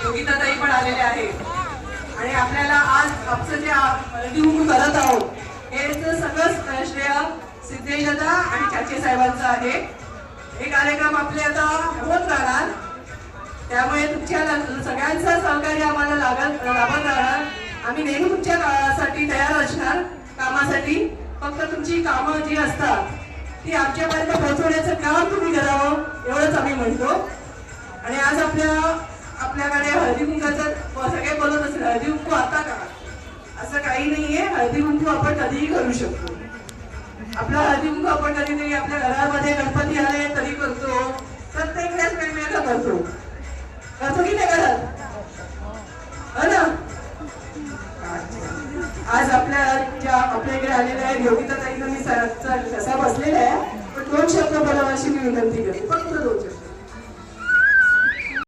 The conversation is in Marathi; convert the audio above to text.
योगिताताई पण आलेले आहेत आणि आपल्याला आज आपण जे हळदी कुंकू करत आहोत हे सगळं श्रेय सिद्धेश दादा आणि चाचे साहेबांचं आहे। हे कार्यक्रम आपले आता होत राहणार, त्यामुळे तुमच्या सगळ्यांचं सहकार्य आम्हाला लाभत राहणार। आम्ही नेहमी तुमच्या काळासाठी तयार असणार कामासाठी, फक्त तुमची कामं जी असतात ती आमच्यापर्यंत पोहोचवण्याचं काम तुम्ही करावं एवढंच आम्ही म्हणतो। आणि आज आपल्याकडे हळदी कुंकाचं सगळे बोलत असेल हळदी कुंकू आता का, असं काही नाहीये। हळदी कुंकू आपण कधीही करू शकतो। आपला हळदी कुंकू आपण कधीतरी आपल्या घरामध्ये गणपती आले तरी करतो, प्रत्येक वेळेस वेगवेगळं करतो की नाही करत, हो ना। आज आपल्या इकडे आलेल्या आहेत योगिताताईंना मी कसा बसलेला आहे, पण 2 शब्द बोलावं अशी मी विनंती